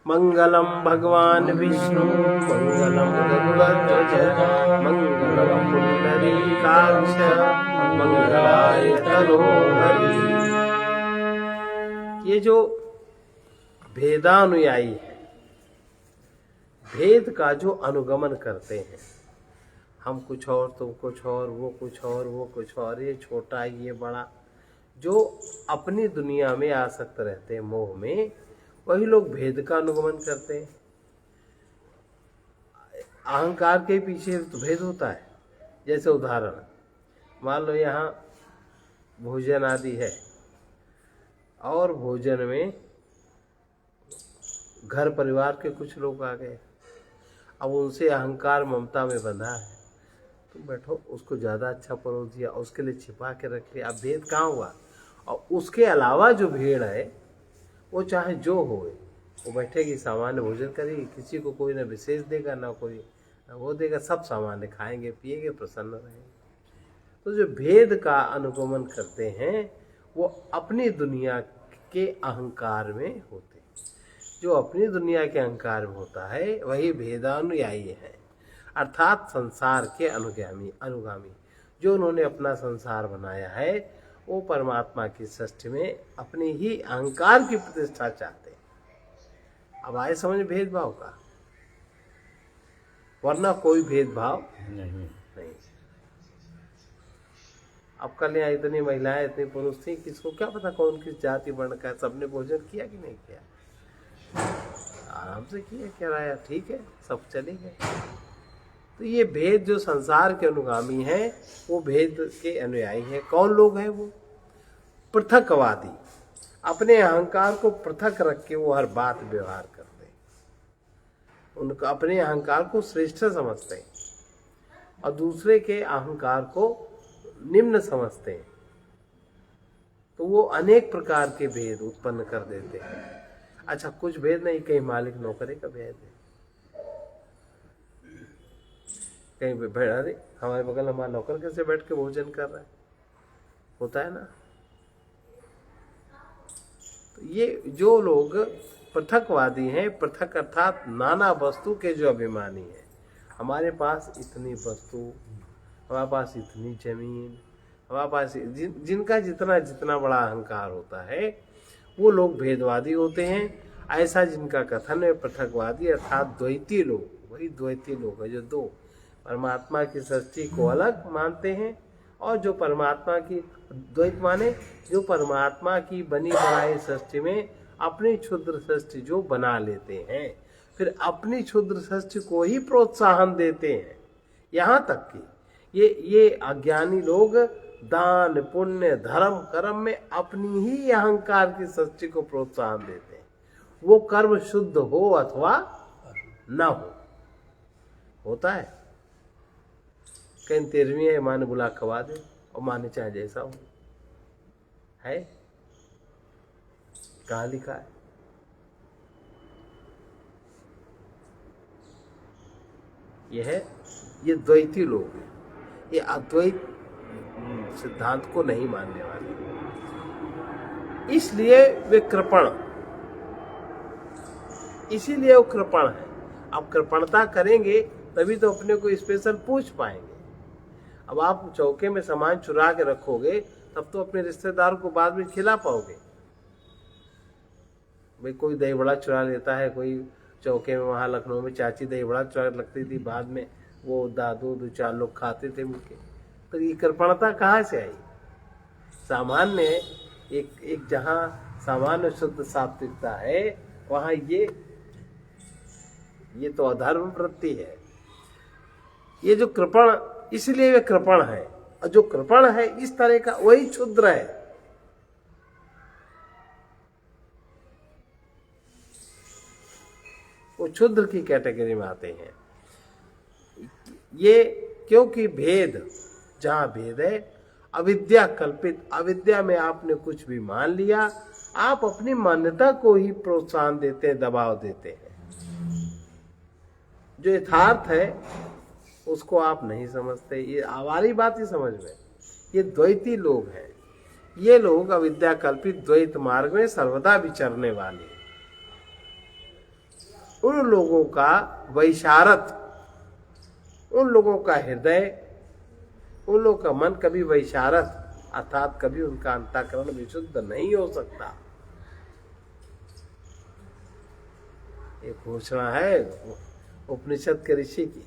मंगलम भगवान विष्णु मंगलम गरुड़ध्वज मंगलम पुंडरीकाक्ष मंगलाय तनोहरि। ये जो भेदानुयायी है, भेद का जो अनुगमन करते हैं, हम कुछ और तुम कुछ और, वो कुछ और वो कुछ और, ये छोटा ये बड़ा, जो अपनी दुनिया में आसक्त रहते हैं मोह में, वही लोग भेद का अनुगमन करते हैं। अहंकार के पीछे तो भेद होता है। जैसे उदाहरण, मान लो यहाँ भोजन आदि है और भोजन में घर परिवार के कुछ लोग आ गए, अब उनसे अहंकार ममता में बंधा है, तुम बैठो उसको ज़्यादा अच्छा परोस दिया, उसके लिए छिपा के रख लिया, अब भेद कहाँ हुआ। और उसके अलावा जो भीड़ है वो चाहे जो होए, वो बैठेगी सामान्य भोजन करेगी, किसी को कोई ना विशेष देगा ना कोई वो देगा, सब सामान्य खाएंगे पिएंगे प्रसन्न रहेंगे। तो जो भेद का अनुगमन करते हैं वो अपनी दुनिया के अहंकार में होते हैं। जो अपनी दुनिया के अहंकार में होता है वही भेदानुयायी है, अर्थात संसार के अनुगामी। जो उन्होंने अपना संसार बनाया है वो परमात्मा की सृष्टि में अपने ही अहंकार की प्रतिष्ठा चाहते हैं। अब आए समझ भेदभाव का, वरना कोई भेदभाव नहीं। अब कल यहाँ इतनी महिलाएं इतने पुरुष थी, किसको क्या पता कौन किस जाति वर्ण का, सबने भोजन किया कि नहीं किया, आराम से किया, क्या रहा ठीक है, सब चले गए। तो ये भेद जो संसार के अनुगामी हैं वो भेद के अनुयायी हैं। कौन लोग हैं वो? पृथकवादी, अपने अहंकार को पृथक रख के वो हर बात व्यवहार करते हैं, उनका अपने अहंकार को श्रेष्ठ समझते हैं और दूसरे के अहंकार को निम्न समझते हैं। तो वो अनेक प्रकार के भेद उत्पन्न कर देते हैं। अच्छा, कुछ भेद नहीं, कहीं मालिक नौकरी का भेद है, कहीं बैठ, अरे हमारे बगल हमारा नौकर कैसे बैठ के भोजन कर रहा है, होता है ना। तो ये जो लोग पृथकवादी हैं, पृथक अर्थात नाना वस्तु के जो अभिमानी हैं, हमारे पास इतनी वस्तु, हमारे पास इतनी जमीन, हमारे पास जिनका जितना जितना बड़ा अहंकार होता है वो लोग भेदवादी होते हैं। ऐसा जिनका कथन है पृथकवादी अर्थात द्वैती लोग, वही द्वैती लोग है जो दो परमात्मा की सृष्टि को अलग मानते हैं और जो परमात्मा की द्वैत माने, जो परमात्मा की बनी बनाई सृष्टि में अपनी क्षुद्र सृष्टि जो बना लेते हैं, फिर अपनी क्षुद्र सृष्टि को ही प्रोत्साहन देते हैं। यहाँ तक कि ये अज्ञानी लोग दान पुण्य धर्म कर्म में अपनी ही अहंकार की सृष्टि को प्रोत्साहन देते हैं, वो कर्म शुद्ध हो अथवा न हो। होता है कहीं 13वीं है, माँ ने बुला खवा दे और माँ ने चाहे जैसा हो, है कहाँ लिखा है? ये द्वैती लोग हैं, ये अद्वैत सिद्धांत को नहीं मानने वाले, इसलिए वे कृपण, इसीलिए वो कृपण है। अब कृपणता करेंगे तभी तो अपने को स्पेशल पूछ पाएंगे। अब आप चौके में सामान चुरा के रखोगे तब तो अपने रिश्तेदार को बाद में खिला पाओगे। भाई कोई दही बड़ा चुरा लेता है, कोई चौके में, वहाँ लखनऊ में चाची दही बड़ा चुरा लगती थी, बाद में वो दादू 2-4 लोग खाते थे मिलके। तो ये कृपणता कहाँ से आई? सामान्य एक जहाँ सामान्य शुद्ध सात्विकता है वहाँ ये तो अधर्म वृत्ति है। ये जो कृपण, इसलिए वे कृपण है, और जो कृपण है इस तरह का वही क्षुद्र है। वो क्षुद्र की कैटेगरी में आते हैं। ये क्योंकि भेद, जहां भेद है अविद्या कल्पित, अविद्या में आपने कुछ भी मान लिया, आप अपनी मान्यता को ही प्रोत्साहन देते हैं, दबाव देते हैं। जो यथार्थ है उसको आप नहीं समझते। ये हमारी बात ही समझ में, ये द्वैती लोग हैं। ये लोग अविद्या कल्पित द्वैत मार्ग में सर्वदा विचरने वाले। उन लोगों का वैशारथ, उन लोगों का हृदय, उन लोगों का मन कभी वैशारथ अर्थात कभी उनका अंतःकरण विशुद्ध नहीं हो सकता। एक घोषणा है उपनिषद के ऋषि की,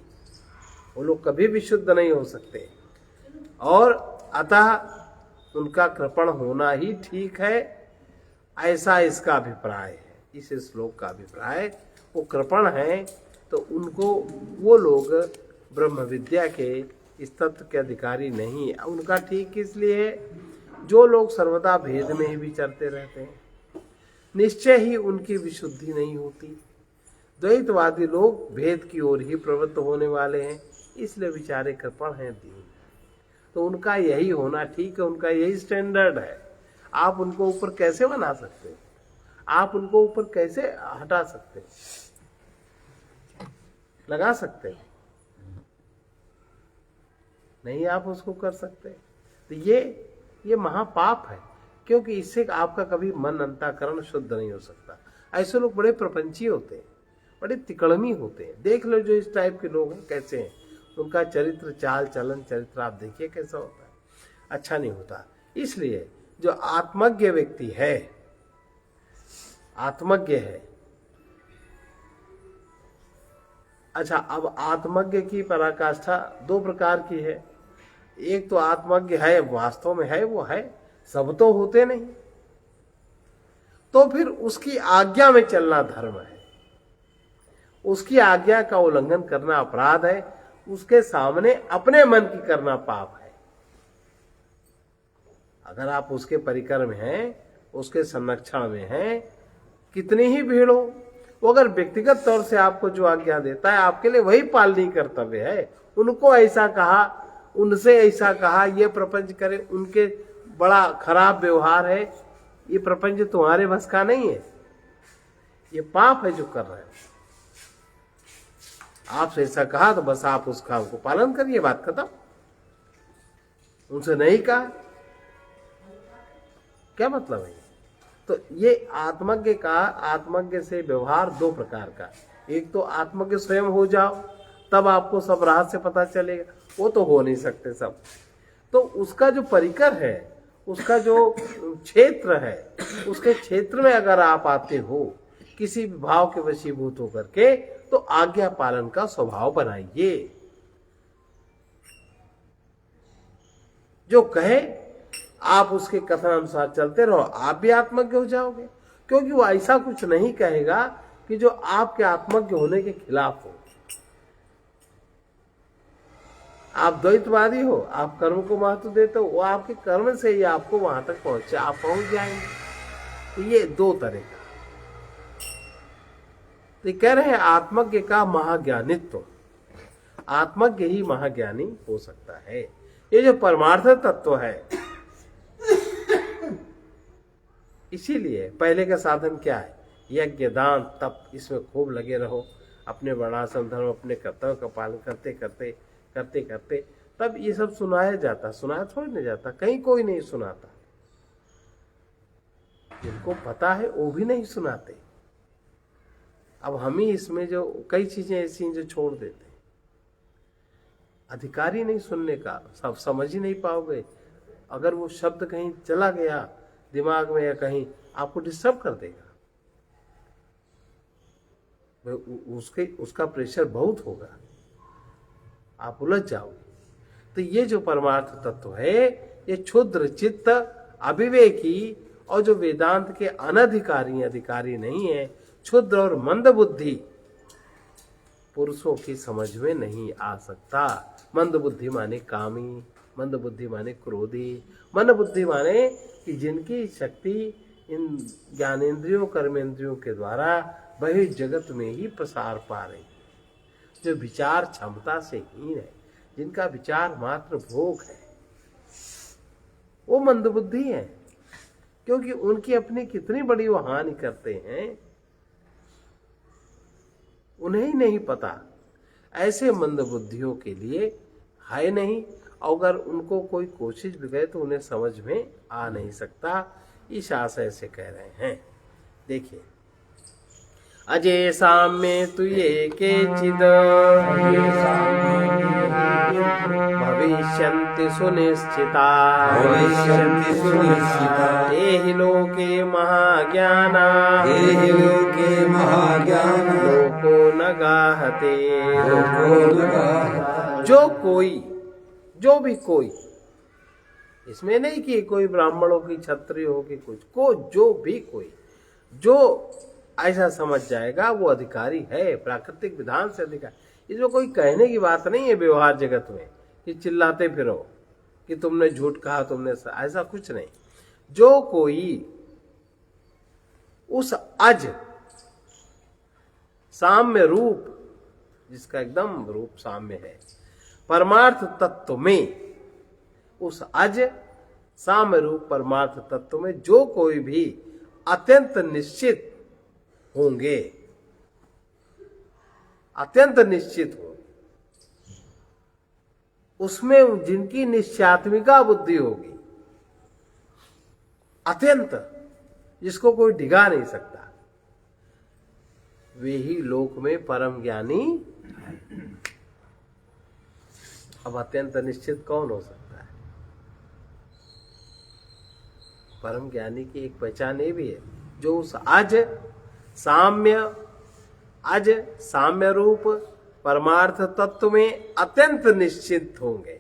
वो लोग कभी भी शुद्ध नहीं हो सकते और अतः उनका कृपण होना ही ठीक है, ऐसा इसका अभिप्राय है। इस श्लोक का अभिप्राय वो कृपण है तो उनको, वो लोग ब्रह्म विद्या के इस तत्व के अधिकारी नहीं है। उनका ठीक इसलिए है जो लोग सर्वदा भेद में ही विचरते रहते हैं, निश्चय ही उनकी विशुद्धि नहीं होती। द्वैतवादी लोग भेद की ओर ही प्रवृत्त होने वाले हैं, इसलिए विचारे कृपण हैं, दीन। तो उनका यही होना ठीक है, उनका यही स्टैंडर्ड है। आप उनको ऊपर कैसे बना सकते हैं? आप उनको ऊपर कैसे हटा सकते हैं? लगा सकते हैं? नहीं, आप उसको कर सकते। तो ये महापाप है, क्योंकि इससे आपका कभी मन अंतःकरण शुद्ध नहीं हो सकता। ऐसे लोग बड़े प्रपंची होते हैं, बड़े तिकड़मी होते हैं। देख लो जो इस टाइप के लोग हैं कैसे हैं, उनका चरित्र, चाल चलन, चरित्र आप देखिए कैसा होता है, अच्छा नहीं होता। इसलिए जो आत्मज्ञ व्यक्ति है, आत्मज्ञ है। अच्छा, अब आत्मज्ञ की पराकाष्ठा दो प्रकार की है। एक तो आत्मज्ञ है, वास्तव में है, वो है, सब तो होते नहीं, तो फिर उसकी आज्ञा में चलना धर्म है, उसकी आज्ञा का उल्लंघन करना अपराध है, उसके सामने अपने मन की करना पाप है। अगर आप उसके परिकर में हैं, उसके संरक्षण में हैं, कितनी ही भीड़ हो, वो अगर व्यक्तिगत तौर से आपको जो आज्ञा देता है, आपके लिए वही पालनीय कर्तव्य है। उनको ऐसा कहा, उनसे ऐसा कहा, ये प्रपंच करे, उनके बड़ा खराब व्यवहार है, ये प्रपंच तुम्हारे बस का नहीं है, ये पाप है जो कर रहे हो। आपसे ऐसा कहा तो बस आप उस काम को पालन करिए, बात खत्म। उनसे नहीं कहा, क्या मतलब है? तो ये आत्मज्ञ का, आत्मज्ञ से व्यवहार दो प्रकार का। एक तो आत्मज्ञ स्वयं हो जाओ, तब आपको सब रहस्य पता चलेगा, वो तो हो नहीं सकते सब। तो उसका जो परिकर है, उसका जो क्षेत्र है, उसके क्षेत्र में अगर आप आते हो किसी भी भाव के वशीभूत होकर के, तो आज्ञा पालन का स्वभाव बनाइए। जो कहे आप उसके कथन अनुसार चलते रहो, आप भी आत्मज्ञ हो जाओगे, क्योंकि वो ऐसा कुछ नहीं कहेगा कि जो आपके आत्मज्ञ होने के खिलाफ हो। आप द्वैतवादी हो, आप कर्म को महत्व देते हो, वो आपके कर्म से ही आपको वहां तक पहुंचे, आप पहुंच जाएंगे। तो ये दो तरह का। तो कह रहे हैं आत्मज्ञ का महाज्ञानित्व, आत्मज्ञ ही महाज्ञानी हो सकता है। ये जो परमार्थ तत्व है, इसीलिए पहले का साधन क्या है? यज्ञ, दान, तप, इसमें खूब लगे रहो, अपने वर्णाश्रम धर्म, अपने कर्तव्य का पालन करते करते करते करते, तब ये सब सुनाया जाता। सुनाया थोड़ी नहीं जाता, कहीं कोई नहीं सुनाता, जिनको पता है वो भी नहीं सुनाते। अब हम ही इसमें जो कई चीजें ऐसी जो छोड़ देते, अधिकारी नहीं सुनने का, सब समझ ही नहीं पाओगे। अगर वो शब्द कहीं चला गया दिमाग में या कहीं, आपको डिस्टर्ब कर देगा, उसका प्रेशर बहुत होगा, आप उलझ जाओगे। तो ये जो परमार्थ तत्व है, ये क्षुद्र चित्त, अविवेकी और जो वेदांत के अनधिकारी, अधिकारी नहीं है, क्षुद्र और मंद बुद्धि पुरुषों की समझ में नहीं आ सकता। मंद बुद्धि माने कामी, मंद बुद्धि माने क्रोधी, मंद बुद्धि माने कि जिनकी शक्ति इन ज्ञानेंद्रियों, कर्मेंद्रियों के द्वारा बहिर् जगत में ही प्रसार पा रही, जो विचार क्षमता से हीन है, जिनका विचार मात्र भोग है, वो मंद बुद्धि है। क्योंकि उनकी अपनी कितनी बड़ी वो हानि करते हैं, उन्हें ही नहीं पता। ऐसे मंद बुद्धियों के लिए है नहीं, अगर उनको कोई कोशिश भी करे तो उन्हें समझ में आ नहीं सकता। इस आशय से कह रहे हैं। देखिए, अजय साम्य तु ये केचिद भविष्यन्ति सुनिश्चिता एहि लोके महाज्ञाना लोको न गाहते। जो भी कोई, इसमें नहीं कि कोई ब्राह्मणों की क्षत्रिय हो कि कुछ को, जो भी कोई जो ऐसा समझ जाएगा वो अधिकारी है, प्राकृतिक विधान से अधिकारी। इसमें कोई कहने की बात नहीं है व्यवहार जगत में कि चिल्लाते फिरो कि तुमने झूठ कहा, तुमने ऐसा कुछ नहीं। जो कोई उस अज साम्य रूप, जिसका एकदम रूप साम्य है, परमार्थ तत्व में, उस अज साम्य रूप परमार्थ तत्व में जो कोई भी अत्यंत निश्चित होंगे, अत्यंत निश्चित हो, उसमें जिनकी निश्चयात्मिका बुद्धि होगी, अत्यंत, जिसको कोई डिगा नहीं सकता, वे ही लोक में परम ज्ञानी है। अब अत्यंत निश्चित कौन हो सकता है? परम ज्ञानी की एक पहचान ये भी है, जो उस अज साम्य रूप परमार्थ तत्व में अत्यंत निश्चित होंगे,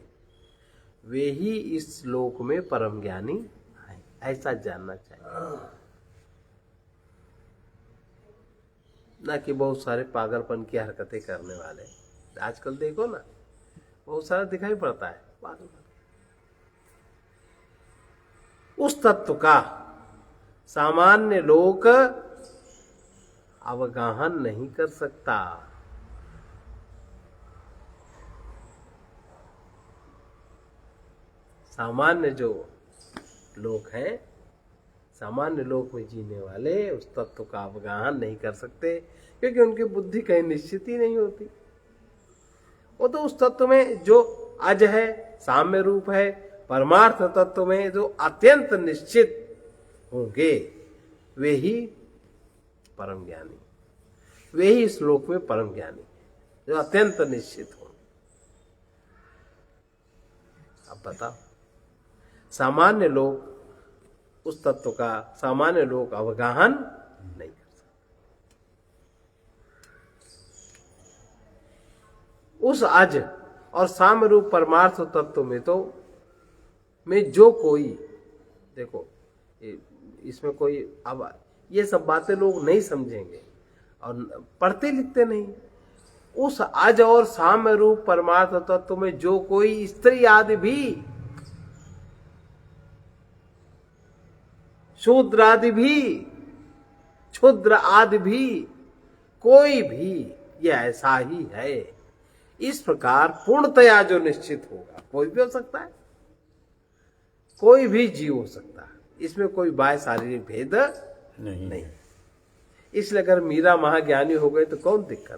वे ही इस लोक में परम ज्ञानी हैं। ऐसा जानना चाहिए, ना कि बहुत सारे पागलपन की हरकतें करने वाले। आजकल देखो ना, बहुत सारा दिखाई पड़ता है पागलपन। उस तत्व का सामान्य लोक अवगाहन नहीं कर सकता। सामान्य जो लोग हैं, सामान्य लोक में जीने वाले उस तत्व का अवगाहन नहीं कर सकते, क्योंकि उनकी बुद्धि कहीं निश्चित ही नहीं होती। वो तो उस तत्व में जो अज है, साम्य रूप है, परमार्थ तत्व में जो अत्यंत निश्चित होंगे, वे ही परम ज्ञानी, वे ही इस लोक में परम ज्ञानी, जो अत्यंत निश्चित हो। अब बताओ, सामान्य लोग उस तत्व का, सामान्य लोग अवगाहन नहीं कर सकते। उस अज और साम्य रूप परमार्थ तत्व में तो में जो कोई, देखो इसमें कोई, अब ये सब बातें लोग नहीं समझेंगे और पढ़ते लिखते नहीं। उस अज और साम्य रूप परमार्थ तत्व में जो कोई स्त्री आदि भी, शूद्र आदि भी, क्षुद्र आदि भी, कोई भी ये ऐसा ही है, इस प्रकार पूर्णतया जो निश्चित होगा, कोई भी हो सकता है, कोई भी जीव हो सकता है, इसमें कोई बाह्य शारीरिक भेद नहीं। इसलिए अगर मीरा महाज्ञानी हो गए तो कौन दिक्कत है,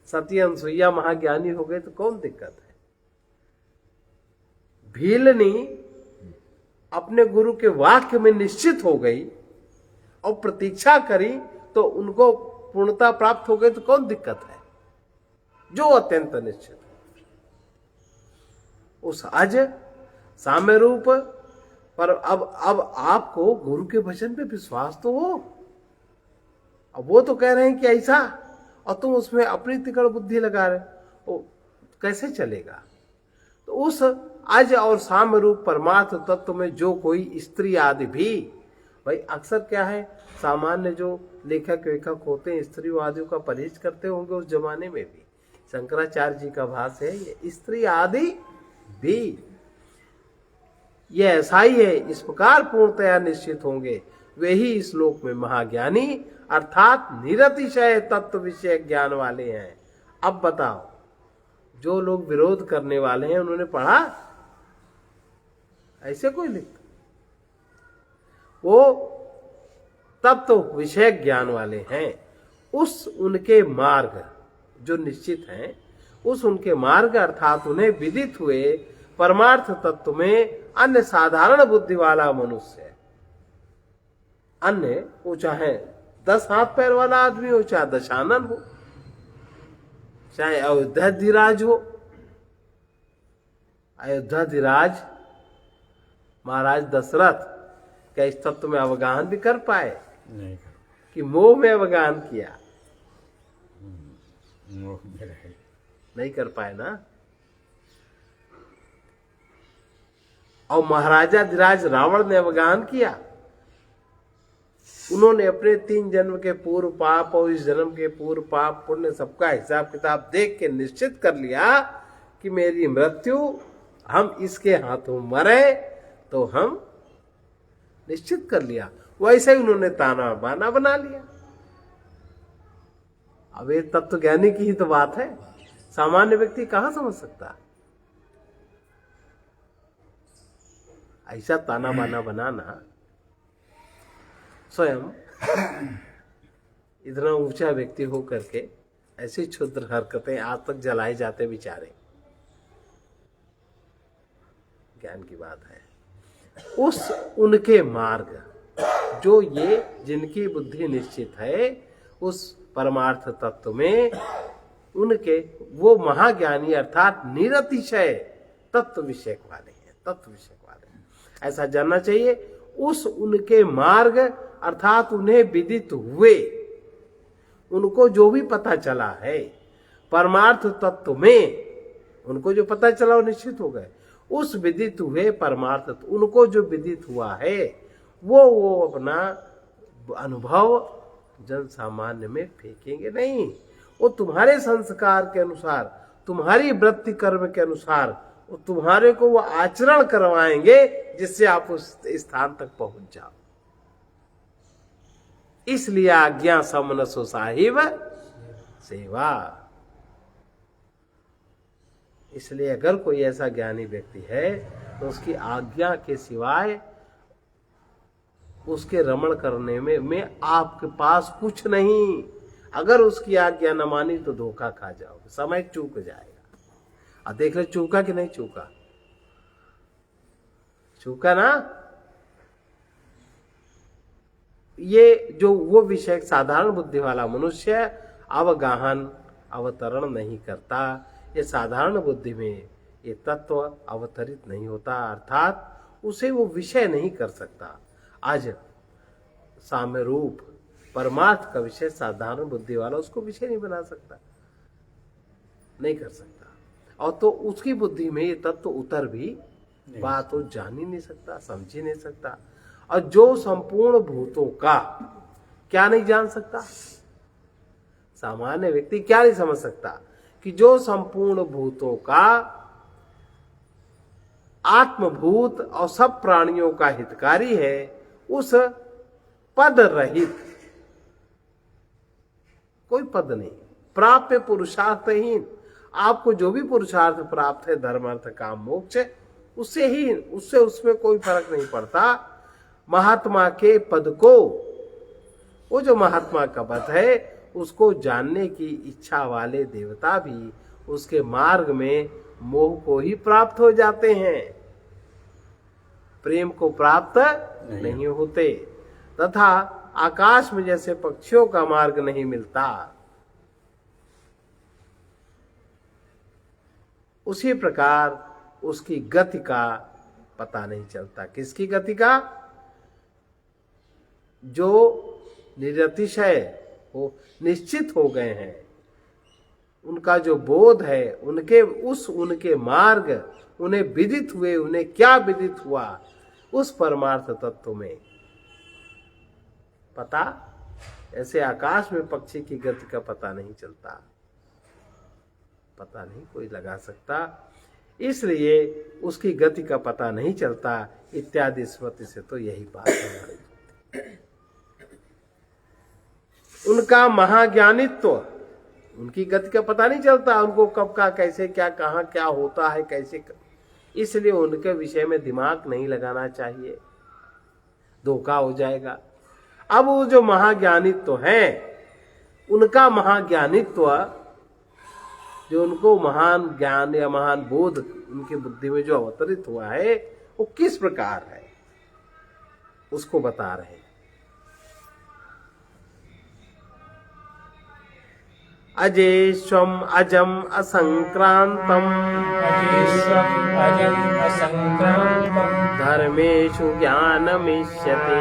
सती अनसुईया महाज्ञानी हो गए तो कौन दिक्कत है। भीलनी अपने गुरु के वाक्य में निश्चित हो गई और प्रतीक्षा करी तो उनको पूर्णता प्राप्त हो गई, तो कौन दिक्कत है। जो अत्यंत निश्चित, उस अज साम्य रूप पर अब आपको गुरु के वचन पे विश्वास तो हो। अब वो तो कह रहे हैं कि ऐसा, और तुम उसमें अपनी तिकड़ बुद्धि लगा रहे हो, कैसे चलेगा। तो उस अज और साम्य रूप परमार्थ तत्व में जो कोई स्त्री आदि भी, भाई अक्सर क्या है, सामान्य जो लेखक वेखक होते हैं स्त्री आदियों का परहेज करते होंगे उस जमाने में भी। शंकराचार्य जी का भाष्य है, ये स्त्री आदि भी ये ऐसा ही है, इस प्रकार पूर्णतया निश्चित होंगे, वे ही इस लोक में महाज्ञानी अर्थात निरतिशय तत्व विषय ज्ञान वाले हैं। अब बताओ, जो लोग विरोध करने वाले हैं उन्होंने पढ़ा? ऐसे कोई लिखता? वो तत्व विषय ज्ञान वाले हैं, उस उनके मार्ग जो निश्चित हैं, उस उनके मार्ग अर्थात उन्हें विदित हुए परमार्थ तत्व में अन्य साधारण बुद्धि वाला मनुष्य, अन्य वो चाहे 10 हाथ पैर वाला आदमी हो, चाहे दशानन हो, चाहे अयोध्याधिराज हो। अयोध्याधिराज महाराज दशरथ क्या इस तत्व में अवगाहन भी कर पाए? नहीं, कि मोह में अवगाहन किया? मोह में रहे। नहीं कर पाए ना। और महाराजा धीराज रावण ने अवगाहन किया। उन्होंने अपने 3 जन्म के पूर्व पाप और इस जन्म के पूर्व पाप पुण्य सबका हिसाब किताब देख के निश्चित कर लिया कि मेरी मृत्यु, हम इसके हाथों मरे तो हम निश्चित कर लिया। वैसे ही उन्होंने ताना बाना बना लिया। अब ये तत्व ज्ञानी की ही तो बात है, सामान्य व्यक्ति कहां समझ सकता? ऐसा ताना बाना बनाना स्वयं इतना ऊंचा व्यक्ति हो करके ऐसी क्षुद्र हरकतें आज तक जलाए जाते बेचारे। ज्ञान की बात है। उस उनके मार्ग जो ये जिनकी बुद्धि निश्चित है उस परमार्थ तत्व में, उनके वो महाज्ञानी अर्थात निरतिशय तत्व विषयक वाले हैं, तत्व विषयक वाले हैं। ऐसा जानना चाहिए। उस उनके मार्ग अर्थात उन्हें विदित हुए, उनको जो भी पता चला है परमार्थ तत्व में, उनको जो पता चला वो निश्चित हो गए। उस विदित हुए परमार्थ, उनको जो विदित हुआ है वो अपना अनुभव जन सामान्य में फेंकेंगे नहीं। वो तुम्हारे संस्कार के अनुसार, तुम्हारी वृत्ति कर्म के अनुसार वो तुम्हारे को वो आचरण करवाएंगे जिससे आप उस स्थान तक पहुंच जाओ। इसलिए आज्ञा समनसो साहिब सेवा। इसलिए अगर कोई ऐसा ज्ञानी व्यक्ति है तो उसकी आज्ञा के सिवाय उसके रमण करने में आपके पास कुछ नहीं। अगर उसकी आज्ञा न मानी तो धोखा खा जाओगे, समय चूक जाएगा। और देख ले चूका कि नहीं चूका? चूका ना। ये जो वो विषय साधारण बुद्धि वाला मनुष्य अवगाहन अवतरण नहीं करता, ये साधारण बुद्धि में ये तत्व अवतरित नहीं होता, अर्थात उसे वो विषय नहीं कर सकता। आज साम्य रूप परमार्थ का विषय साधारण बुद्धि वाला उसको विषय नहीं बना सकता, नहीं कर सकता। और तो उसकी बुद्धि में ये तत्व उतर भी बात वो जान ही नहीं सकता, समझ ही नहीं सकता। और जो संपूर्ण भूतों का क्या नहीं जान सकता, सामान्य व्यक्ति क्या नहीं समझ सकता कि जो संपूर्ण भूतों का आत्मभूत और सब प्राणियों का हितकारी है, उस पद रहित, कोई पद नहीं, प्राप्य पुरुषार्थहीन, आपको जो भी पुरुषार्थ प्राप्त है धर्म अर्थ काम मोक्ष, उससे उसमें कोई फर्क नहीं पड़ता। महात्मा के पद को, वो जो महात्मा का पद है उसको जानने की इच्छा वाले देवता भी उसके मार्ग में मोह को ही प्राप्त हो जाते हैं, प्रेम को प्राप्त नहीं होते। तथा आकाश में जैसे पक्षियों का मार्ग नहीं मिलता, उसी प्रकार उसकी गति का पता नहीं चलता। किसकी गति का? जो निरतिशय हो निश्चित हो गए हैं, उनका जो बोध है, उनके मार्ग उन्हें विदित हुए, उन्हें क्या विदित हुआ उस परमार्थ तत्व में पता। ऐसे आकाश में पक्षी की गति का पता नहीं चलता, पता नहीं कोई लगा सकता, इसलिए उसकी गति का पता नहीं चलता इत्यादि स्मृति से तो यही बात है। उनका महाज्ञानित्व, उनकी गति का पता नहीं चलता, उनको कब का कैसे क्या कहाँ क्या होता है कैसे, इसलिए उनके विषय में दिमाग नहीं लगाना चाहिए, धोखा हो जाएगा। अब वो जो महाज्ञानित्व है, उनका महाज्ञानित्व जो उनको महान ज्ञान या महान बोध उनकी बुद्धि में जो अवतरित हुआ है वो किस प्रकार है उसको बता रहे हैं। अजेष्वम अजम असंक्रांतम धर्मेषु ज्ञानमिष्यते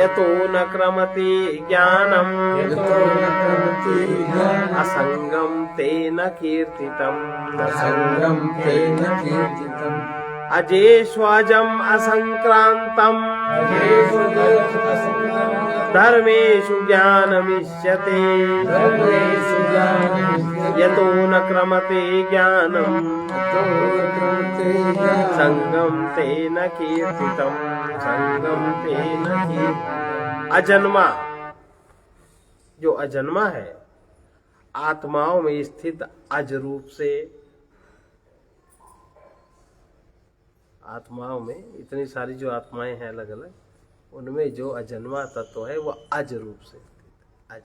यतो न क्रमते ज्ञानम् असंगम तेन कीर्तितम् अजेष्वजम असंक्रांतम धर्मेषु ज्ञानमिष्यते यतो न क्रमते ज्ञानम् संगम तेन कीर्तितम् अजन्मा, जो अजन्मा है, आत्माओं में स्थित अज रूप से, आत्माओं में इतनी सारी जो आत्माएं हैं अलग अलग, उनमें जो अजन्मा तत्व है वह अज रूप से अज,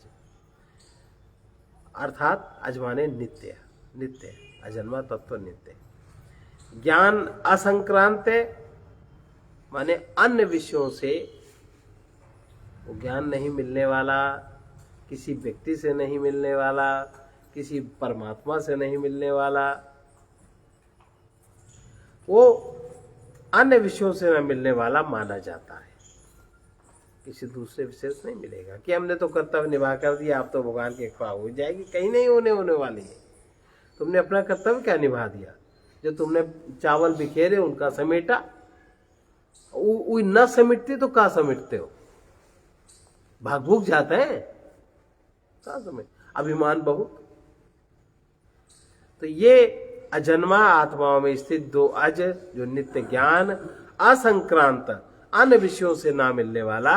अर्थात अज माने नित्य, नित्य अजन्मा तत्व नित्य। ज्ञान असंक्रांत माने अन्य विषयों से वो ज्ञान नहीं मिलने वाला, किसी व्यक्ति से नहीं मिलने वाला, किसी परमात्मा से नहीं मिलने वाला, वो अन्य विषयों से न मिलने वाला माना जाता है। किसी दूसरे विषय से नहीं मिलेगा कि हमने तो कर्तव्य निभा कर दिया, आप तो भगवान की कृपा हो जाएगी, कहीं नहीं होने वाली है। तुमने अपना कर्तव्य क्या निभा दिया? जो तुमने चावल बिखेरे उनका समेटा, न समेटते तो कहाँ समेटते हो? भाग भूख जाते हैं, कहाँ समेट, अभिमान बहुत। तो ये अजन्मा आत्माओं में स्थित दो अज, जो नित्य ज्ञान असंक्रांत अन्य विषयों से ना मिलने वाला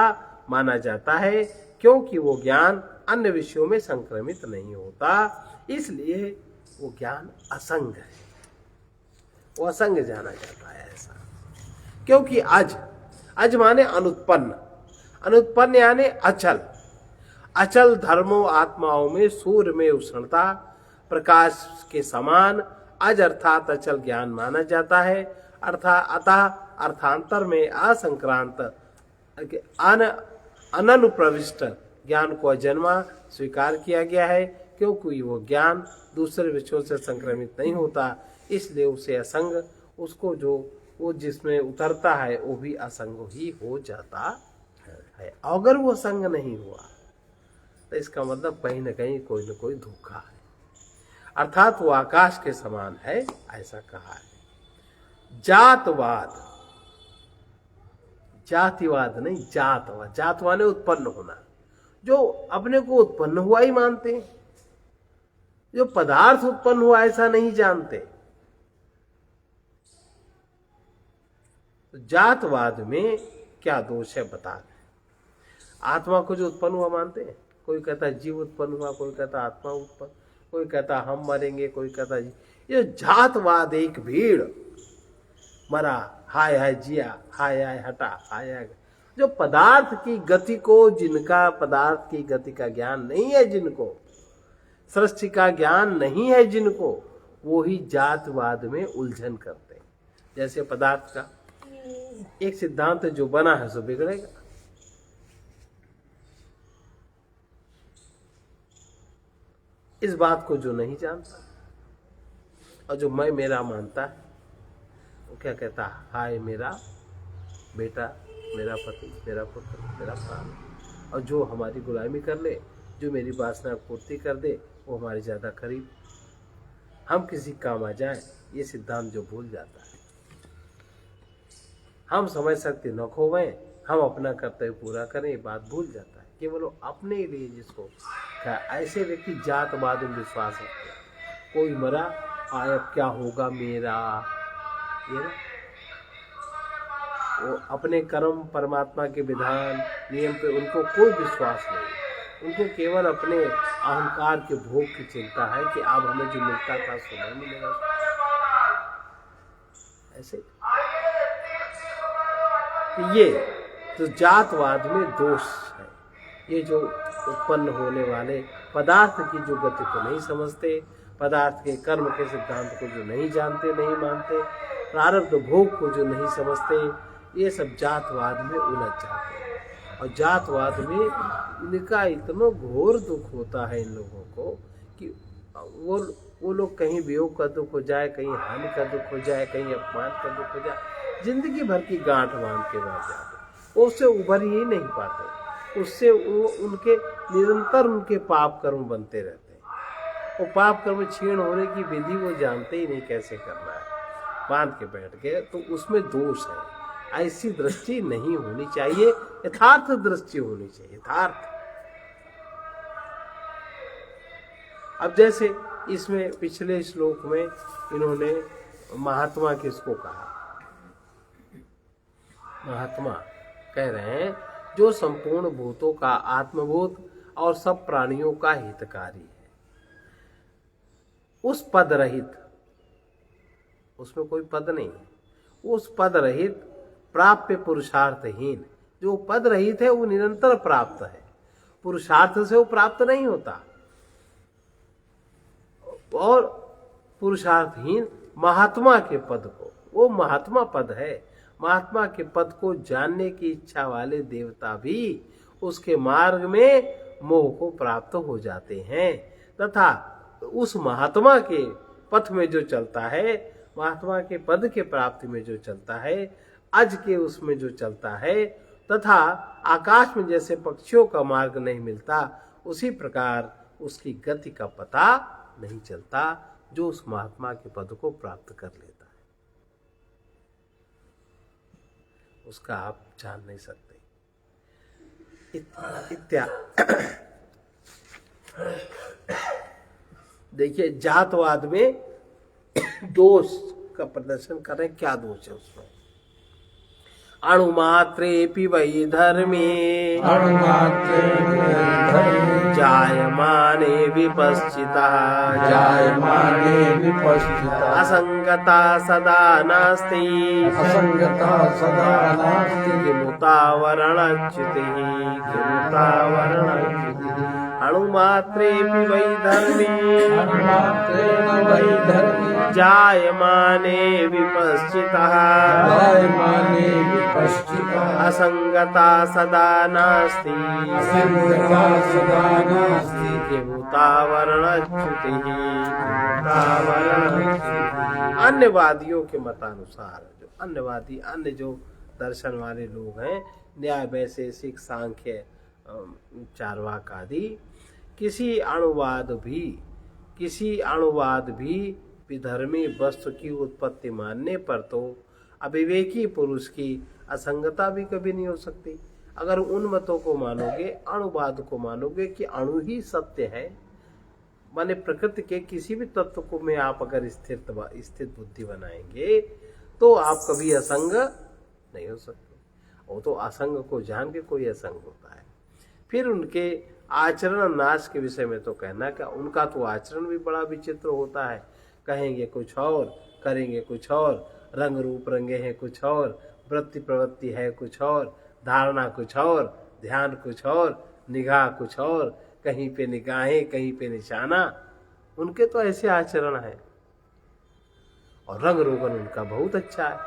माना जाता है, क्योंकि वो ज्ञान अन्य विषयों में संक्रमित नहीं होता, इसलिए वो ज्ञान असंग है, वो असंग जाना जाता है ऐसा। क्योंकि अज माने अनुत्पन्न, अनुत्पन्न यानी अचल, अचल धर्मों आत्माओं में सूर्य में उष्णता प्रकाश के समान अज अर्थात अचल ज्ञान माना जाता है। अतः अर्थांतर में असंक्रांत अननुप्रविष्ट ज्ञान को अजन्मा स्वीकार किया गया है, क्योंकि वो ज्ञान दूसरे विषयों से संक्रमित नहीं होता, इसलिए उसे असंग, उसको जो वो जिसमें उतरता है वो भी असंग ही हो जाता है। अगर वो संग नहीं हुआ तो इसका मतलब कहीं न कहीं कोई न कोई धोखा है, अर्थात वो आकाश के समान है, ऐसा कहा है। जातवाद, जातिवाद नहीं, जातवाद, जातवाद ने उत्पन्न होना, जो अपने को उत्पन्न हुआ ही मानते हैं, जो पदार्थ उत्पन्न हुआ ऐसा नहीं जानते। तो जातवाद में क्या दोष है बता रहे। आत्मा को जो उत्पन्न हुआ मानते हैं, कोई कहता है जीव उत्पन्न हुआ, कोई कहता आत्मा उत्पन्न, कोई कहता हम मरेंगे, कोई कहता ये जातवाद, एक भीड़, मरा हाय हाय जिया, हाय हाय हटा, हाय हाय, जो पदार्थ की गति को, जिनका पदार्थ की गति का ज्ञान नहीं है, जिनको सृष्टि का ज्ञान नहीं है, जिनको, वो ही जातवाद में उलझन करते हैं। जैसे पदार्थ का एक सिद्धांत जो बना है सो बिगड़ेगा, इस बात को जो नहीं जानता और जो मैं मेरा मानता है, वो क्या कहता है, हाय मेरा बेटा, मेरा पति, मेरा पुत्र, मेरा प्राण, और जो हमारी गुलामी कर ले, जो मेरी वासना पूर्ति कर दे, वो हमारे ज्यादा करीब, हम किसी काम आ जाए, ये सिद्धांत जो भूल जाता है। हम समझ सकते न खोवें, हम अपना कर्तव्य पूरा करें, ये बात भूल जाता है। केवल अपने लिए जिसको ऐसे व्यक्ति जातवाद में विश्वास रखते हैं, कोई मरा आय अब क्या होगा मेरा, ये ना, वो अपने कर्म परमात्मा के विधान नियम पे उनको कोई विश्वास नहीं, उनको केवल अपने अहंकार के भोग की चिंता है कि अब हमें जो मिलता था सो नहीं मिलेगा, ऐसे। ये तो जातवाद में दोष है, ये जो उत्पन्न होने वाले पदार्थ की जो गति को नहीं समझते, पदार्थ के कर्म के सिद्धांत को जो नहीं जानते, नहीं मानते, प्रारब्ध भोग को जो नहीं समझते, ये सब जातवाद में उलझ जाते हैं। और जातवाद में इनका इतना घोर दुख होता है इन लोगों को कि वो लोग कहीं वियोग का दुख हो जाए, कहीं हानि का दुख हो जाए, कहीं अपमान का दुख हो जाए, जिंदगी भर की गांठ बांध के बैठ जाते, उससे उभर ही नहीं पाते। उससे वो उनके निरंतर उनके पाप कर्म बनते रहते हैं। वो पाप कर्म क्षीण होने की विधि वो जानते ही नहीं कैसे करना है, बांध के बैठ गए, तो उसमें दोष है। ऐसी दृष्टि नहीं होनी चाहिए, यथार्थ दृष्टि होनी चाहिए, यथार्थ। अब जैसे इसमें पिछले श्लोक में इन्होंने महात्मा किसको कहा? महात्मा कह रहे हैं जो संपूर्ण भूतों का आत्मभूत और सब प्राणियों का हितकारी है, उस पद रहित, उसमें कोई पद नहीं है, उस पद रहित प्राप्य पुरुषार्थहीन, जो पद रहित है वो निरंतर प्राप्त है, पुरुषार्थ से वो प्राप्त नहीं होता। और पुरुषार्थहीन महात्मा के पद को, वो महात्मा पद है, महात्मा के पद को जानने की इच्छा वाले देवता भी उसके मार्ग में मोह को प्राप्त हो जाते हैं, तथा उस महात्मा के पथ में जो चलता है, महात्मा के पद के प्राप्ति में जो चलता है, अज के उसमें जो चलता है, तथा आकाश में जैसे पक्षियों का मार्ग नहीं मिलता, उसी प्रकार उसकी गति का पता नहीं चलता जो उस महात्मा के पद को प्राप्त कर लेता है, उसका आप जान नहीं सकते। देखिए जातवाद में दोष का प्रदर्शन कर रहे हैं, क्या दोष है उसमें? अणुमात्रेऽपि वै धर्मे जायमाने विपश्चितः असंगता सदा नास्ति किमुता वर्णच्युतिः अणुमात्रेऽपि वै धर्मे जायमाने विपश्चितः असंगता सदा नास्ति किमुता वर्णच्युतिः। अन्यवादियों के मतानुसार, जो अन्यवादी, अन्य जो दर्शन वाले लोग हैं, न्याय वैशेषिक सांख्य चार्वाक आदि, किसी अणुवाद भी विधर्मी वस्तु की उत्पत्ति मानने पर तो अविवेकी पुरुष की असंगता भी कभी नहीं हो सकती। अगर उन मतों को मानोगे, अणुवाद को मानोगे कि अणु ही सत्य है, माने प्रकृति के किसी भी तत्व को में आप अगर स्थित बुद्धि बनाएंगे तो आप कभी असंग नहीं हो सकते। वो तो असंग को जान के कोई असंग होता है। फिर उनके आचरण नाश के विषय में तो कहना क्या, उनका तो आचरण भी बड़ा विचित्र होता है। कहेंगे कुछ और, करेंगे कुछ और, रंग रूप रंगे हैं कुछ और, वृत्ति प्रवृत्ति है कुछ और, धारणा कुछ और, ध्यान कुछ और, निगाह कुछ और, कहीं पे निगाहें कहीं पे निशाना, उनके तो ऐसे आचरण है। और रंग रोगन उनका बहुत अच्छा है।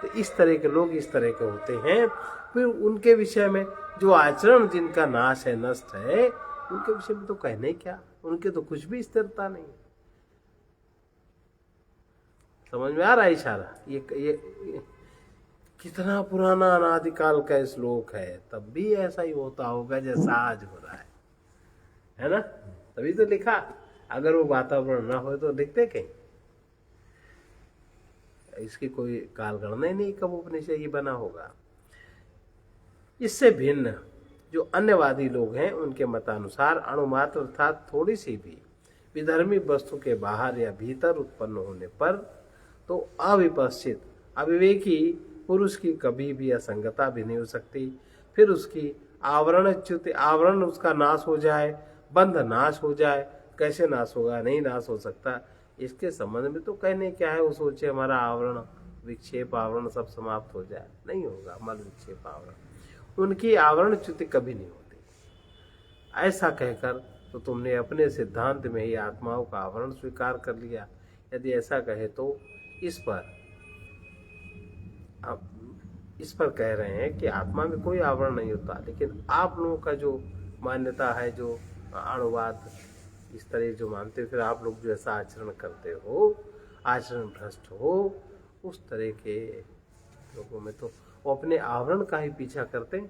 तो इस तरह के लोग इस तरह के होते हैं। फिर उनके विषय में जो आचरण जिनका नाश है, नष्ट है, उनके विषय में तो कहने क्या, उनके तो कुछ भी स्थिरता नहीं। समझ में आ रहा है इशारा? ये कितना पुराना अनादिकाल का श्लोक है, तब भी ऐसा ही होता होगा जैसा आज हो रहा है ना? तभी तो लिखा। अगर वो वातावरण ना हो तो लिखते कहीं। इसकी कोई कालगणना ही नहीं कब उपनिषद ये बना होगा। इससे भिन्न जो अन्यवादी लोग हैं, उनके मतानुसार अणुमात्र अर्थात थोड़ी सी भी विधर्मी वस्तु के बाहर या भीतर उत्पन्न होने पर तो अविपश्चित अविवेकी पुरुष की कभी भी असंगता भी नहीं हो सकती। फिर उसकी आवरण उसका नाश हो जाए, बंध नाश हो जाए। कैसे नाश होगा? नहीं नाश हो सकता। इसके संबंध में तो कहने क्या है, वो सोचे हमारा आवरण विक्षेप आवरण सब समाप्त हो जाए, नहीं होगा। मल विक्षेप आवरण, उनकी आवरण च्युति कभी नहीं होती। ऐसा कहकर तो तुमने अपने सिद्धांत में ही आत्माओं का आवरण स्वीकार कर लिया। यदि ऐसा कहे तो इस पर इस पर कह रहे हैं कि आत्मा में कोई आवरण नहीं होता, लेकिन आप लोगों का जो मान्यता है, जो अणुवाद इस तरह जो मानते हो, फिर आप लोग जो ऐसा आचरण करते हो, आचरण भ्रष्ट हो, उस तरह के लोगों में तो वो अपने आवरण का ही पीछा करते हैं।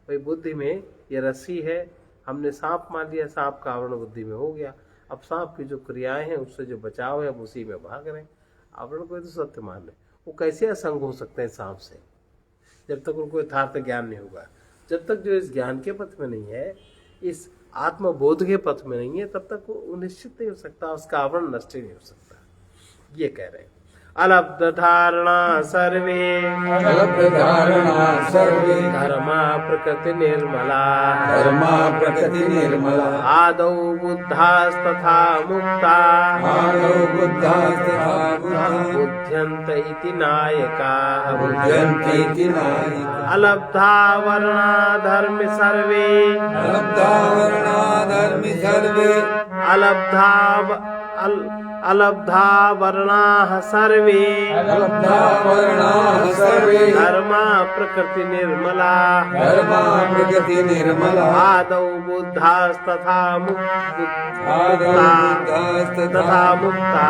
भाई बुद्धि में ये रस्सी है, हमने सांप मान लिया, सांप का आवरण बुद्धि में हो गया, अब सांप की जो क्रियाएं हैं उससे जो बचाव है अब उसी में भाग रहे हैं। आवरण को तो सत्य मान रहे, वो कैसे असंग हो सकते हैं सांप से, जब तक उनको यथार्थ ज्ञान नहीं होगा। जब तक जो इस ज्ञान के पथ में नहीं है, इस आत्मबोध के पथ में नहीं है, तब तक वो निश्चित नहीं हो सकता, उसका आवरण नष्ट ही नहीं हो सकता। ये कह रहे हैं अलब्ध धारणा सर्वे, अलब्ध धारणा सर्वे, धर्मा प्रकृति निर्मला, धर्मा प्रकृति निर्मला, आदौ बुद्धास्तथा मुक्ता, आदौ बुद्धास्तथा मुक्ता, बुध्यन्त इति नायका, बुध्यन्ति इति नायका, अलब्धा वर्णा धर्म सर्वे, अलब्धा वर्णा धर्मि सर्वे, अलब्धा वर्णाः सर्वे, अलब्धा वर्णाः सर्वे, धर्मा प्रकृति निर्मला, धर्मा प्रकृति निर्मला, आदौ बुद्धास्तथा आदौ तथा मुक्ता,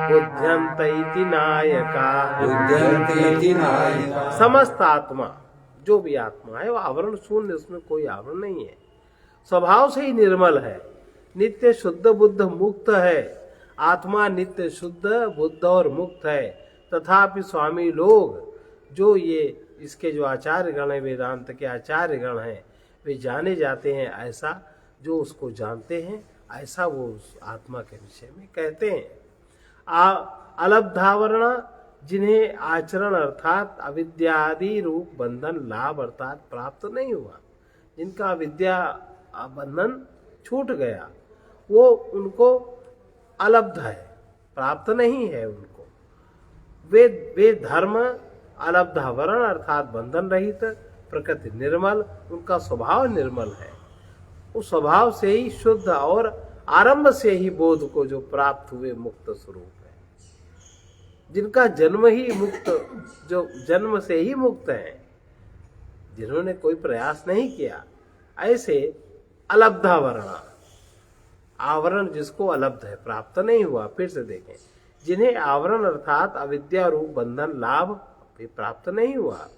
बुध्यन्त इति नायका, बुध्यन्ति इति नायका। समस्त आत्मा, जो भी आत्मा है वो आवरण शून्य, उसमें कोई आवरण नहीं है, स्वभाव से ही निर्मल है, नित्य शुद्ध बुद्ध मुक्त है। आत्मा नित्य शुद्ध बुद्ध और मुक्त है। तथापि स्वामी लोग जो ये इसके जो आचार्य गण है, वेदांत के आचार्य गण हैं, वे जाने जाते हैं ऐसा, जो उसको जानते हैं ऐसा वो उस आत्मा के विषय में कहते हैं। अलब्धावरण, जिन्हें आचरण अर्थात अविद्यादि रूप बंधन लाभ अर्थात प्राप्त नहीं हुआ, जिनका अविद्या बंधन छूट गया, वो उनको अलब्ध है, प्राप्त नहीं है उनको। वे धर्म अलब्धावरण अर्थात बंधन रहित, प्रकृति निर्मल, उनका स्वभाव निर्मल है, उस स्वभाव से ही शुद्ध और आरंभ से ही बोध को जो प्राप्त हुए मुक्त स्वरूप है, जिनका जन्म ही मुक्त, जो जन्म से ही मुक्त है, जिन्होंने कोई प्रयास नहीं किया, ऐसे अलब्धावरण, आवरण जिसको अलब्ध है, प्राप्त नहीं हुआ। फिर से देखें, जिन्हें आवरण अर्थात अविद्या रूप बंधन लाभ भी प्राप्त नहीं हुआ,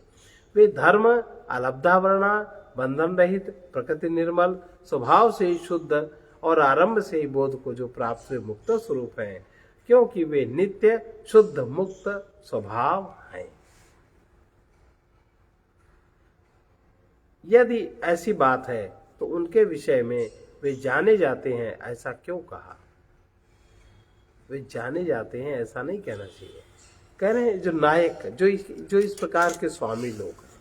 वे धर्म अलब्धावरणा, बंधन रहित, प्रकृति निर्मल, स्वभाव से ही शुद्ध और आरंभ से ही बोध को जो प्राप्त हुए मुक्त स्वरूप हैं, क्योंकि वे नित्य शुद्ध मुक्त स्वभाव हैं। यदि ऐसी बात है तो उनके विषय में वे जाने जाते हैं ऐसा क्यों कहा? वे जाने जाते हैं ऐसा नहीं कहना चाहिए। कह रहे हैं जो नायक, जो इस प्रकार के स्वामी लोग हैं,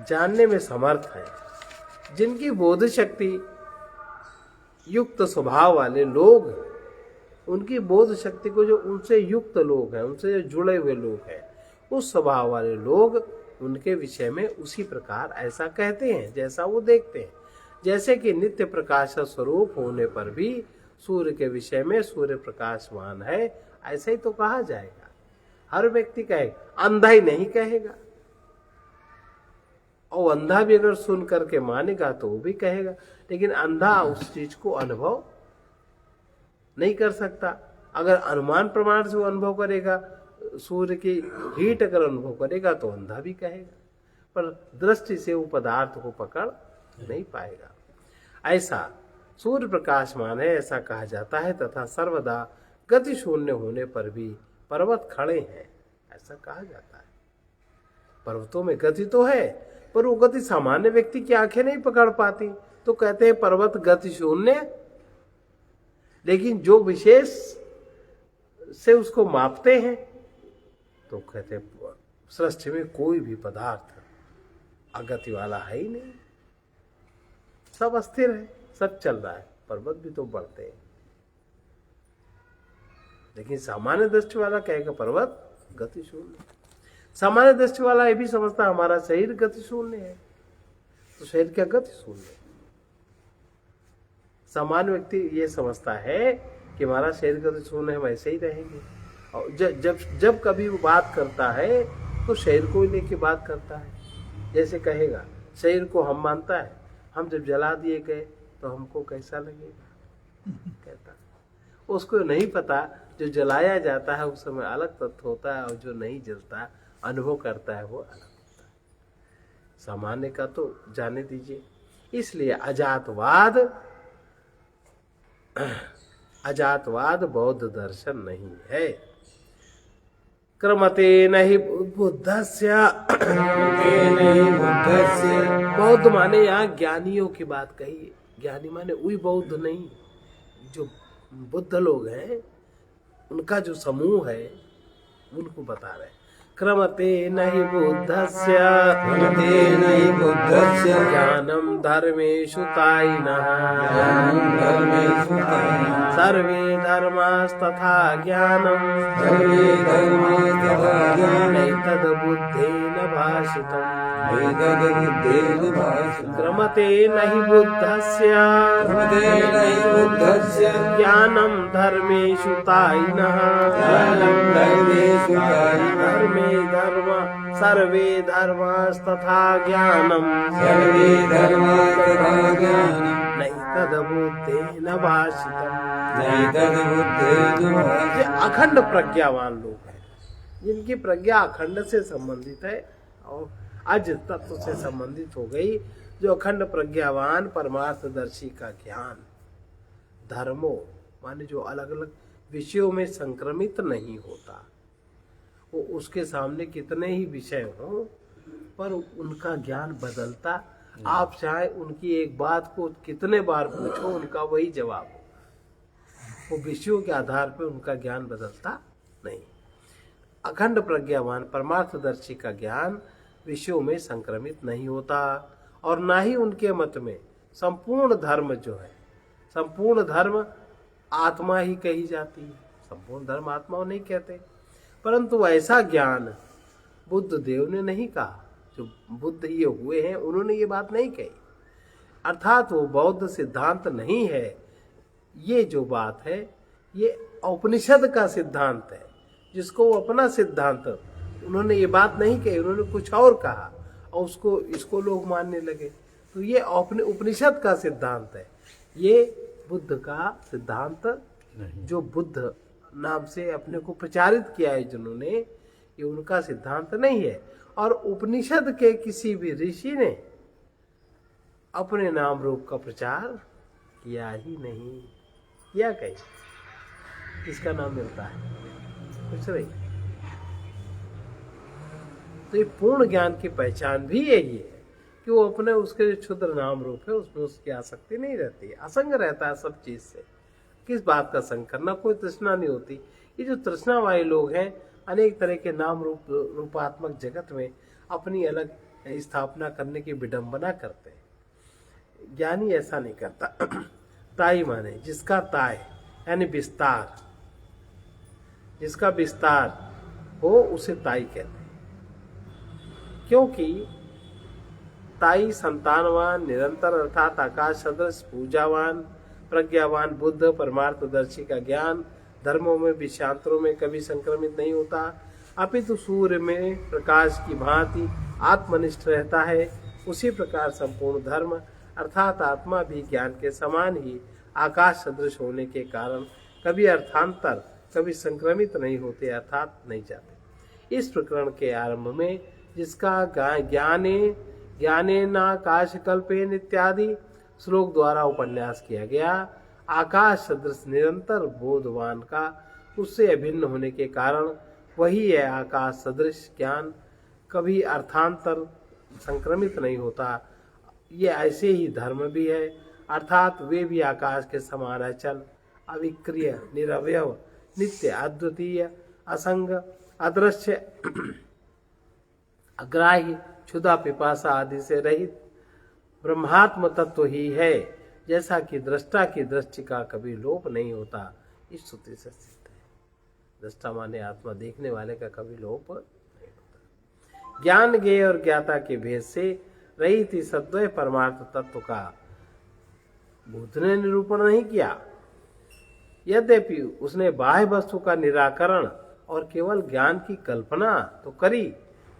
जानने में समर्थ हैं, जिनकी बोध शक्ति युक्त स्वभाव वाले लोग, उनकी बोध शक्ति को जो उनसे युक्त लोग हैं, उनसे जो जुड़े हुए लोग हैं, उस स्वभाव वाले लोग उनके विषय में उसी प्रकार ऐसा कहते हैं जैसा वो देखते हैं। जैसे कि नित्य प्रकाश स्वरूप होने पर भी सूर्य के विषय में सूर्य प्रकाशवान है, ऐसे ही तो कहा जाएगा। हर व्यक्ति कहेगा, अंधा ही नहीं कहेगा, और अंधा भी अगर सुन करके मानेगा तो वो भी कहेगा, लेकिन अंधा उस चीज को अनुभव नहीं कर सकता। अगर अनुमान प्रमाण से वो अनुभव करेगा, सूर्य की हीट अगर अनुभव करेगा तो अंधा भी कहेगा, पर दृष्टि से वो पदार्थ को पकड़ नहीं पाएगा। ऐसा सूर्य प्रकाशमान है ऐसा कहा जाता है, तथा सर्वदा गति शून्य होने पर भी पर्वत खड़े हैं ऐसा कहा जाता है। पर्वतों में गति तो है, पर वो गति सामान्य व्यक्ति की आंखें नहीं पकड़ पाती, तो कहते हैं पर्वत गति शून्य। लेकिन जो विशेष से उसको मापते हैं तो कहते हैं सृष्टि में कोई भी पदार्थ अगति वाला है ही नहीं, सब अस्थिर है, सब चल रहा है। पर्वत भी तो बढ़ते हैं, लेकिन सामान्य दृष्टि वाला कहेगा पर्वत गति शून्य। सामान्य दृष्टि वाला ये भी समझता हमारा शरीर गति शून्य है, तो शरीर क्या गति शून्य है? सामान्य व्यक्ति ये समझता है कि हमारा शरीर गति शून्य है, हम ऐसे ही रहेंगे। और जब कभी वो बात करता है तो शरीर को ही लेके बात करता है। जैसे कहेगा शरीर को हम मानता है, हम जब जला दिए गए तो हमको कैसा लगेगा, कहता उसको नहीं पता जो जलाया जाता है उस समय अलग तत्व होता है और जो नहीं जलता अनुभव करता है वो अलग होता है। सामान्य का तो जाने दीजिए। इसलिए अजातवाद बौद्ध दर्शन नहीं है। क्रमते नहीं बुद्धस्य, बौद्ध माने यहाँ ज्ञानियों की बात कही है। ज्ञानी माने वही बौद्ध नहीं, जो बुद्ध लोग हैं उनका जो समूह है उनको बता रहे हैं। क्रमते नहीं बुद्धस्य, ज्ञानम धर्मेषु तायिनः, सर्वे धर्मास्तथा ज्ञानम, नैतद् बुद्धेन भाषितम्। क्रमते नहीं बुद्धस्य, ज्ञानम धर्मेषु तायिनः, धर्मे धर्म सर्वे धर्मास्तथा ज्ञानम, नैतद् बुद्धेन भाषितम्। ये अखंड प्रज्ञावान लोग हैं, जिनकी प्रज्ञा अखंड से संबंधित है और अज तत्व से संबंधित हो गई। जो अखंड प्रज्ञावान परमार्थदर्शी का ज्ञान धर्मों माने जो अलग अलग विषयों में संक्रमित नहीं होता, वो उसके सामने कितने ही विषय हों पर उनका ज्ञान बदलता। आप चाहे उनकी एक बात को कितने बार पूछो उनका वही जवाब हो, वो विषयों के आधार पर उनका ज्ञान बदलता नहीं। अखंड प्रज्ञावान परमार्थदर्शी का ज्ञान विषयों में संक्रमित नहीं होता और ना ही उनके मत में संपूर्ण धर्म जो है, संपूर्ण धर्म आत्मा ही कही जाती है। संपूर्ण धर्म आत्मा नहीं कहते, परंतु ऐसा ज्ञान बुद्ध देव ने नहीं कहा। जो बुद्ध ये हुए हैं उन्होंने ये बात नहीं कही, अर्थात वो बौद्ध सिद्धांत नहीं है। ये जो बात है ये उपनिषद का सिद्धांत है, जिसको वो अपना सिद्धांत, उन्होंने ये बात नहीं कही, उन्होंने कुछ और कहा और इसको लोग मानने लगे। तो ये उपनिषद का सिद्धांत है, ये बुद्ध का सिद्धांत नहीं। जो बुद्ध नाम से अपने को प्रचारित किया है जिन्होंने, ये उनका सिद्धांत नहीं है। और उपनिषद के किसी भी ऋषि ने अपने नाम रूप का प्रचार किया ही नहीं। किया कहीं इसका नाम मिलता है कुछ नहीं। तो ये पूर्ण ज्ञान की पहचान भी यही है कि वो अपने उसके जो क्षुद्र नाम रूप है उसमें उसकी आसक्ति नहीं रहती, असंग रहता है सब चीज से। किस बात का संग करना, कोई तृष्णा नहीं होती। ये जो तृष्णा वाले लोग हैं अनेक तरह के नाम रूपात्मक जगत में अपनी अलग स्थापना करने की विडंबना करते हैं। ज्ञानी ऐसा नहीं करता। ताई माने जिसका ताय यानी विस्तार, जिसका विस्तार हो उसे ताई कहते हैं। क्योंकि ताई संतानवान निरंतर अर्थात आकाश सदृश पूजावान प्रज्ञावान बुद्ध परमार्थदर्शी का ज्ञान धर्मों में विषयांतरों में कभी संक्रमित नहीं होता, अपितु सूर्य में प्रकाश की भांति आत्मनिष्ठ रहता है। उसी प्रकार संपूर्ण धर्म अर्थात आत्मा भी ज्ञान के समान ही आकाश सदृश होने के कारण कभी अर्थांतर कभी संक्रमित नहीं होते अर्थात नहीं जाते। इस प्रकरण के आरंभ में जिसका ज्ञाने नाकाश कल्पेन इत्यादि श्लोक द्वारा उपन्यास किया गया, आकाश सदृश निरंतर बोधवान का उससे अभिन्न होने के कारण वही है आकाश सदृश ज्ञान कभी अर्थांतर संक्रमित नहीं होता। ये ऐसे ही धर्म भी है, अर्थात वे भी आकाश के समान अचल अविक्रिय निरवयव नित्य अद्वितीय असंग अदृश्य अग्राह्य क्षुधा पिपासा आदि से रहित ब्रह्मात्म तत्व ही है, जैसा कि दृष्टा की दृष्टि का कभी लोप नहीं होता। इस श्रुति से सिद्ध है। दृष्टा माने आत्मा, देखने वाले का कभी लोप नहीं होता। ज्ञान ज्ञेय और ज्ञाता के भेद से रहित इस सद्वय परमार्थ तत्व का बुद्ध ने निरूपण नहीं किया। यद्यपि उसने बाह्य वस्तु का निराकरण और केवल ज्ञान की कल्पना तो करी,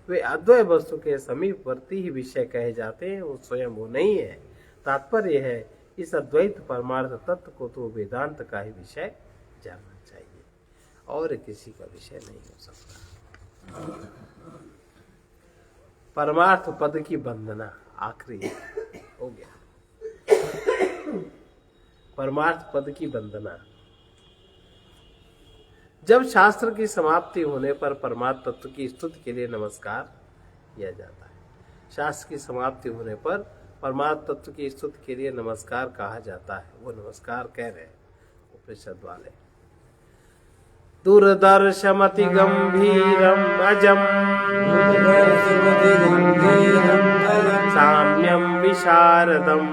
वे अद्वय वस्तु के समीपवर्ती ही विषय कहे जाते हैं, वो स्वयं वो नहीं है। तात्पर्य है इस अद्वैत परमार्थ तत्व को तो वेदांत का ही विषय जानना चाहिए और किसी का विषय नहीं हो सकता। परमार्थ पद की वंदना आखिरी हो गया। परमार्थ पद की वंदना। जब शास्त्र की समाप्ति होने पर परमार्थ तत्व की स्तुति के लिए नमस्कार किया जाता है। शास्त्र की समाप्ति होने पर परमार्थ तत्व की स्तुति के लिए नमस्कार कहा जाता है। वो नमस्कार कह रहे हैं उपनिषद वाले। दूरदर्शमति गंभीरम अजम साम्यम विशारदम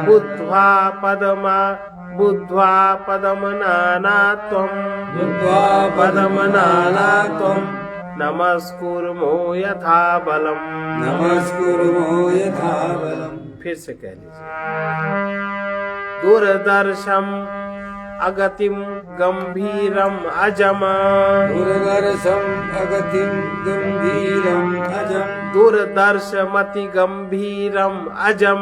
बुद्ध्वा पदमनानात्वं नमस्कुर्मो यथा बलम। फिर से कह लीजिए। दूरदर्शम अगतिम गंभीरम अजम दूरदर्शमति गंभीरम अजम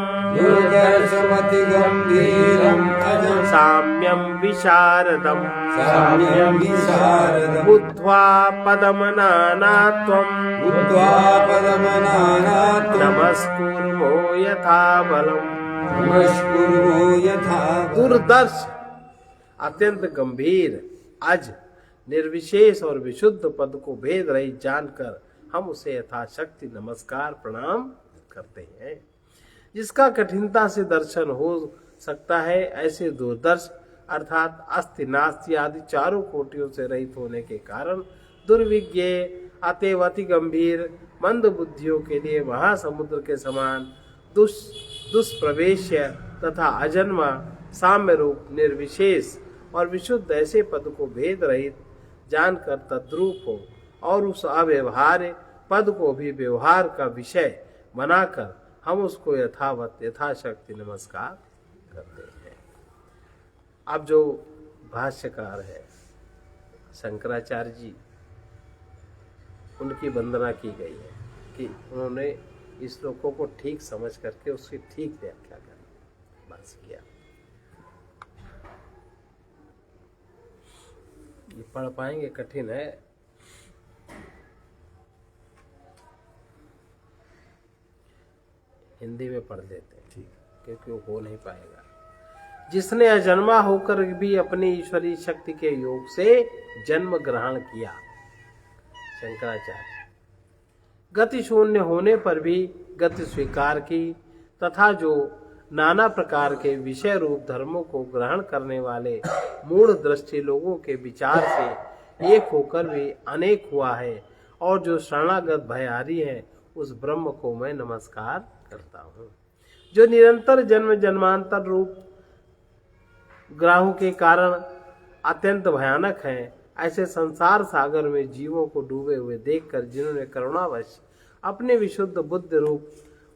साम्यम विशारदम बुद्ध्वा पदमनानात्वं नमस्कुर्मो यथा बलम। दूरदर्श अत्यंत गंभीर, अज निर्विशेष और विशुद्ध पद को भेद रहित जानकर हम उसे यथाशक्ति नमस्कार प्रणाम करते हैं। जिसका कठिनता से दर्शन हो सकता है, ऐसे दूरदर्श अर्थात अस्ति नास्ति आदि चारों कोटियों से रहित होने के कारण दुर्विज्ञ अतएव अति गंभीर मंद बुद्धियों के लिए महासमुद्र के समान दुष्प्रवेश्य तथा अजन्मा साम्य रूप निर्विशेष और विशुद्ध ऐसे पद को भेद रहित जानकर तद्रूप हो और उस अव्यवहार्य पद को भी व्यवहार का विषय बनाकर हम उसको यथाशक्ति नमस्कार करते हैं। अब जो भाष्यकार है शंकराचार्य जी, उनकी वंदना की गई है कि उन्होंने इस श्लोकों को ठीक समझ करके उसकी ठीक व्याख्या करनी बस किया। ये पढ़ पाएंगे, कठिन है। हिंदी में पढ़ लेते हैं ठीक, क्योंकि वो हो नहीं पाएगा। जिसने अजन्मा होकर भी अपनी ईश्वरीय शक्ति के योग से जन्म ग्रहण किया, शंकराचार्य, गति शून्य होने पर भी गति स्वीकार की तथा जो नाना प्रकार के विषय रूप धर्मों को ग्रहण करने वाले मूढ़ दृष्टि लोगों के विचार से एक होकर भी अनेक हुआ है, और जो शरणागत भयहारी है, उस ब्रह्म को मैं नमस्कार करता हूँ। जो निरंतर जन्म जन्मांतर रूप ग्राहों के कारण अत्यंत भयानक है, ऐसे संसार सागर में जीवों को डूबे हुए देखकर जिन्होंने करुणावश अपने विशुद्ध बुद्धि रूप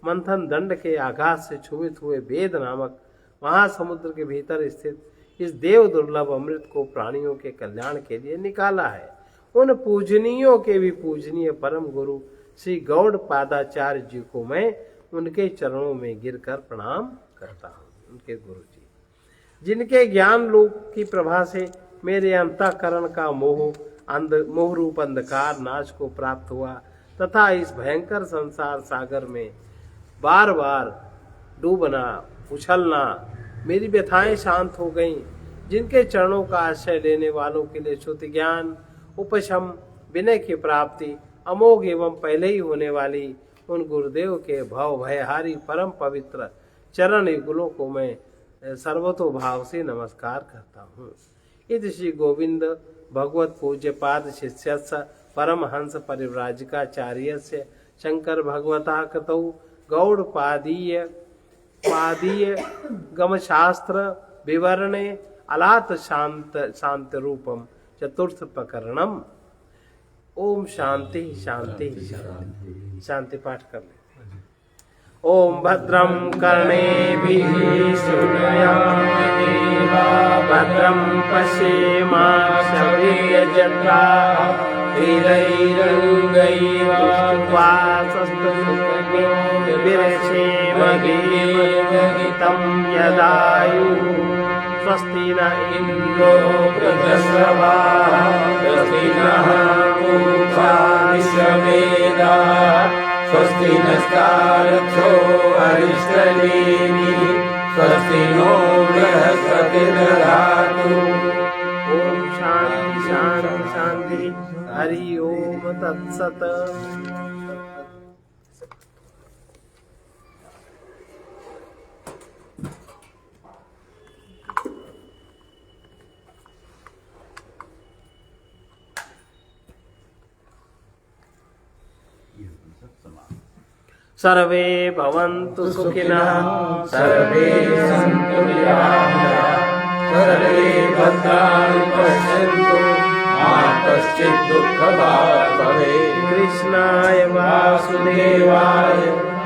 मंथन दंड के आघात से क्षुभित हुए वेद नामक महासमुद्र के भीतर स्थित इस देव दुर्लभ अमृत को प्राणियों के कल्याण के लिए निकाला है, उन पूजनीयों के भी पूजनीय परम गुरु श्री गौड़ पादाचार्य जी को मैं उनके चरणों में गिरकर प्रणाम करता हूँ। उनके गुरु जी, जिनके ज्ञान लोक की प्रभा से मेरे अंतःकरण का मोह रूप अंधकार नाश को प्राप्त हुआ तथा इस भयंकर संसार सागर में बार बार डूबना उछलना मेरी व्यथाएं शांत हो गईं, जिनके चरणों का आश्रय लेने वालों के लिए श्रुति ज्ञान उपशम विनय की प्राप्ति अमोघ एवं पहले ही होने वाली उन गुरुदेव के भव भयहारी परम पवित्र चरण युगलों को मैं सर्वतोभाव से नमस्कार करता हूँ। इति श्री गोविंद भगवत पूज्य पाद शिष्य परम हंस परिव्राजकाचार्य शंकर भगवता कृतौ गौड़ पादीय गमशास्त्र विवरणे अलात शांत रूपम चतुर्थ प्रकरणम। ओम शांति शांति शांति शांति पाठ कर ले। ओम भद्रम कर्णेभिः शृणुयाम देवा भद्रम पश्येमाक्षभिर्यजत्राः विरसेमगीतं यदायु स्वस्ति न इन्द्रो वृद्धश्रवाः स्वस्ति नः पूषा विश्ववेदाः स्वस्ति नस्तारक्षो अरिष्टनेमिः स्वस्ति नो बृहस्पतिर्दधातु। ओम शांति शांति शांति। हरि ओम तत्सत। सर्वे भवन्तु सुखिनः सर्वे सन्तु निरामयाः सर्वे भद्राणि पश्यन्तु मा कश्चित् दुःखभाग् भवेत्। कृष्णाय वासुदेवाय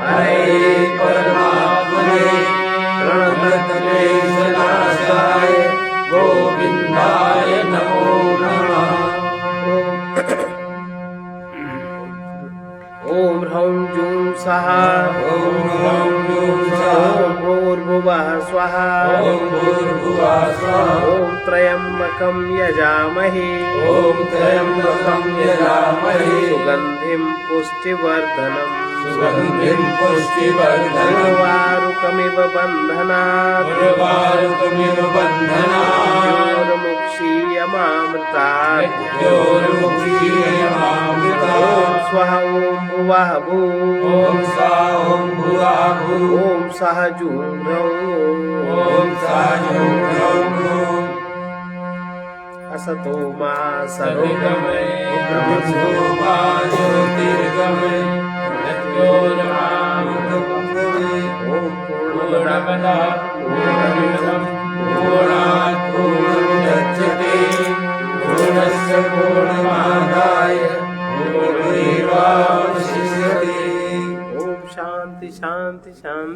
हरे परमात्मने प्रणतक्लेशनाशाय गोविन्दाय नमो नमः। ओम ह्रौं जूं सहा ॐ ह्रौं जूं सः भूर्भुवः स्वहा ॐ भूर्भुवः स्वः ओम त्र्यंबकं यजामहे ॐ त्र्यम्बकं यजामहे सुगंधिं पुष्टिवर्धनम् सुगन्धिं पुष्टिवर्धनम् उर्वारुकमिव बन्धनात् उर्वारुकमिव बन्धनात् मुक्षीयमामृतात् योर्मुक्षीयमामृतात्। ओम स्वः ओम भुवः भूः ॐ सा ॐ भुवा भूः ओम सः जूं ह्रौं ॐ सा जूं ह्रौं ॐ असतो मा सवितमे सरोगमय ब्रह्मो मा ज्योतिर्गमय मृत्योर्मामृतपुङ्गमे ओम पूर्णमदः पूर्णमिदं पूर्णात् पूर्णमुदच्यते पूर्णस्य पूर्णमादाय पूर्णमेवावशिष्यते। ओम शांति शांति शांति।